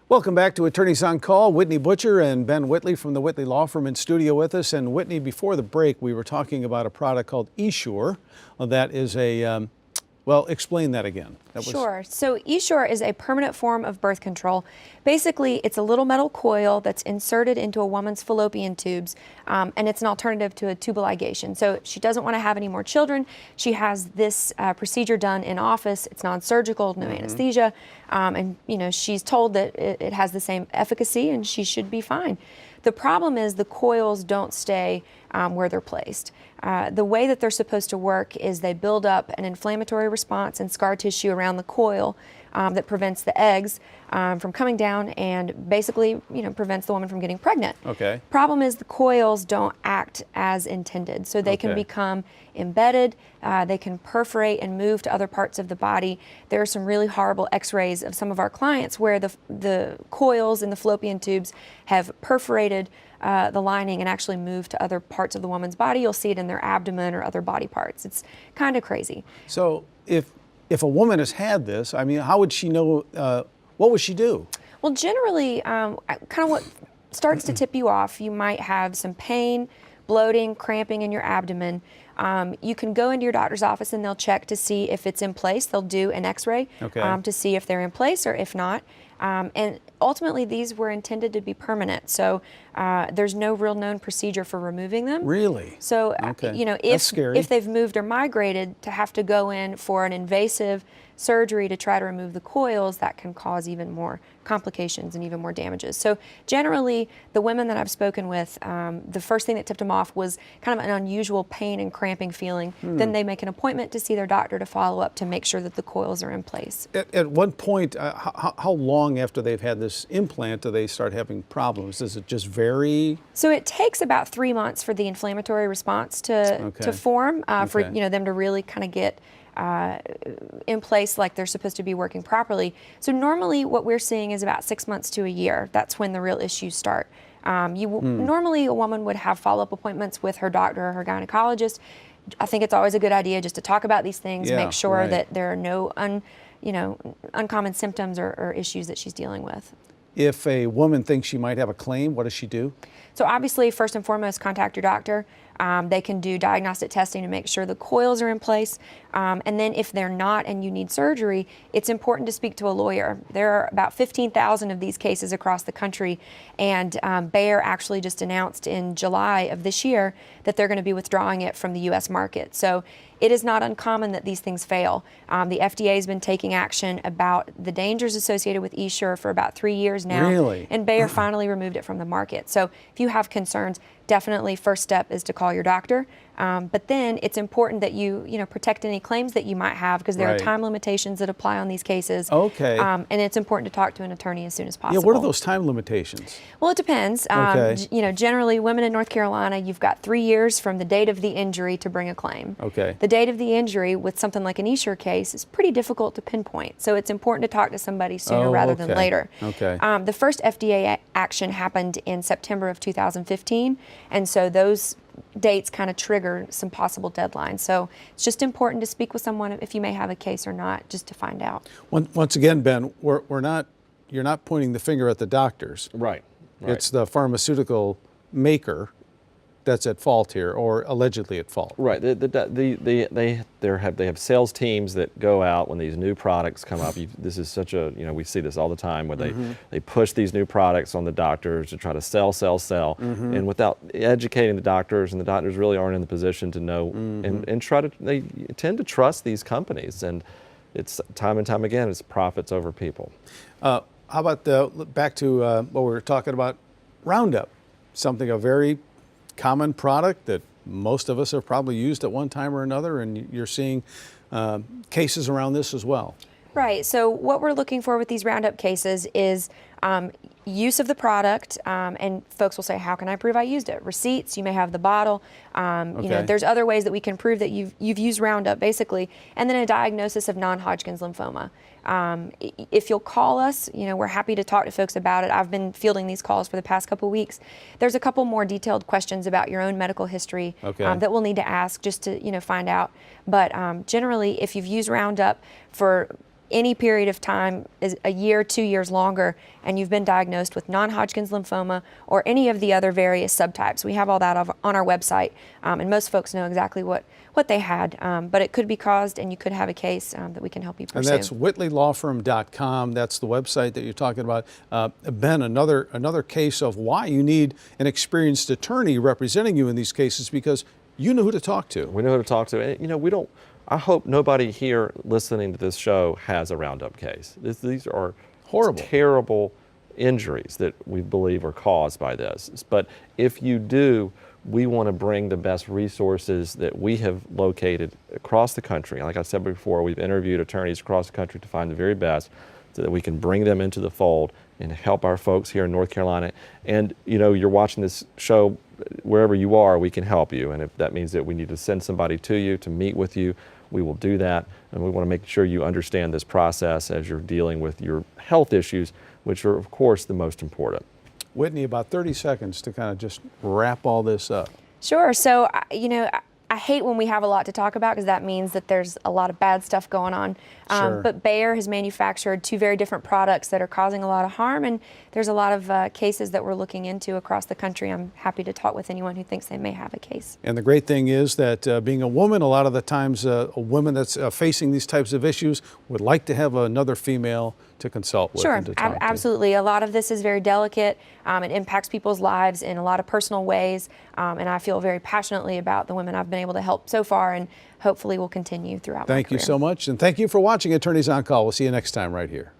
Welcome back to Attorneys on Call. Whitney Butcher and Ben Whitley from the Whitley Law Firm in studio with us. And Whitney, before the break, we were talking about a product called Essure. That is a, well, explain that again. Sure. So Essure is a permanent form of birth control. Basically, it's a little metal coil that's inserted into a woman's fallopian tubes, and it's an alternative to a tubal ligation. So if she doesn't want to have any more children, she has this procedure done in office. It's non-surgical, no anesthesia, and she's told that it has the same efficacy and she should be fine. The problem is the coils don't stay where they're placed. The way that they're supposed to work is they build up an inflammatory response and scar tissue around the coil that prevents the eggs from coming down and basically, prevents the woman from getting pregnant. Okay. Problem is the coils don't act as intended, so they can become embedded, they can perforate and move to other parts of the body. There are some really horrible x-rays of some of our clients where the coils in the fallopian tubes have perforated the lining and actually moved to other parts of the woman's body. You'll see it in their abdomen or other body parts. It's kind of crazy. So if a woman has had this, I mean, how would she know, what would she do? Well, generally, kind of what starts to tip you off, you might have some pain, bloating, cramping in your abdomen. You can go into your doctor's office and they'll check to see if it's in place. They'll do an x-ray to see if they're in place or if not. And ultimately, these were intended to be permanent. So there's no real known procedure for removing them. Really? So, if they've moved or migrated, to have to go in for an invasive surgery to try to remove the coils, that can cause even more complications and even more damages. So generally, the women that I've spoken with, the first thing that tipped them off was kind of an unusual pain and cramping feeling. Then they make an appointment to see their doctor to follow up to make sure that the coils are in place. At one point, how long after they've had this implant do they start having problems? Does it just vary? So it takes about 3 months for the inflammatory response to form, for them to really kind of get in place like they're supposed to be working properly. So normally what we're seeing is about 6 months to a year. That's when the real issues start. Normally a woman would have follow-up appointments with her doctor or her gynecologist. I think it's always a good idea just to talk about these things, make sure that there are no uncommon symptoms or issues that she's dealing with. If a woman thinks she might have a claim, what does she do? So obviously, first and foremost, contact your doctor. They can do diagnostic testing to make sure the coils are in place. And then if they're not and you need surgery, it's important to speak to a lawyer. There are about 15,000 of these cases across the country. And Bayer actually just announced in July of this year that they're going to be withdrawing it from the U.S. market. So it is not uncommon that these things fail. The FDA has been taking action about the dangers associated with Essure for about 3 years now. Really? And Bayer finally removed it from the market. So if you have concerns, definitely first step is to call your doctor. But then it's important that you protect any claims that you might have, because there are time limitations that apply on these cases. Okay. And it's important to talk to an attorney as soon as possible. Yeah, what are those time limitations? Well, it depends. Generally, women in North Carolina, you've got 3 years from the date of the injury to bring a claim. Okay. The date of the injury with something like an Essure case is pretty difficult to pinpoint. So it's important to talk to somebody sooner rather than later. Okay. The first FDA action happened in September of 2015, and so those dates kind of trigger some possible deadlines. So it's just important to speak with someone if you may have a case or not, just to find out. Once again, Ben, you're not pointing the finger at the doctors. Right. It's the pharmaceutical maker that's at fault here, or allegedly at fault. Right. They have sales teams that go out when these new products come up. This is such a, we see this all the time where they push these new products on the doctors to try to sell, and without educating the doctors, and the doctors really aren't in the position to know and they tend to trust these companies, and it's time and time again, it's profits over people. How about back to what we were talking about, Roundup, a very common product that most of us have probably used at one time or another, and you're seeing cases around this as well. Right. So what we're looking for with these Roundup cases is use of the product, and folks will say, how can I prove I used it? Receipts, you may have the bottle. There's other ways that we can prove that you've used Roundup, basically, and then a diagnosis of non-Hodgkin's lymphoma. If you'll call us, we're happy to talk to folks about it. I've been fielding these calls for the past couple weeks. There's a couple more detailed questions about your own medical history that we'll need to ask just to find out. But generally, if you've used Roundup for any period of time, is a year, 2 years longer, and you've been diagnosed with non-Hodgkin's lymphoma or any of the other various subtypes. We have all that on our website, and most folks know exactly what they had, but it could be caused, and you could have a case that we can help you pursue. And that's whitleylawfirm.com. That's the website that you're talking about. Ben, another case of why you need an experienced attorney representing you in these cases, because you know who to talk to. We know who to talk to. And, you know, we don't. I hope nobody here listening to this show has a Roundup case. These are horrible, terrible injuries that we believe are caused by this. But if you do, we want to bring the best resources that we have located across the country. Like I said before, we've interviewed attorneys across the country to find the very best so that we can bring them into the fold and help our folks here in North Carolina. And you know, you're watching this show wherever you are, we can help you. And if that means that we need to send somebody to you to meet with you, we will do that. And we want to make sure you understand this process as you're dealing with your health issues, which are, of course, the most important. Whitney, about 30 seconds to kind of just wrap all this up. Sure. So, you know, I hate when we have a lot to talk about, because that means that there's a lot of bad stuff going on. Sure. But Bayer has manufactured 2 very different products that are causing a lot of harm, and there's a lot of cases that we're looking into across the country. I'm happy to talk with anyone who thinks they may have a case. And the great thing is that being a woman, a lot of the times a woman that's facing these types of issues would like to have another female to consult with. Sure, and to talk to. absolutely. A lot of this is very delicate. It impacts people's lives in a lot of personal ways, and I feel very passionately about the women I've been able to help so far, and hopefully will continue throughout my career. Thank you so much, and thank you for watching Attorneys on Call. We'll see you next time right here.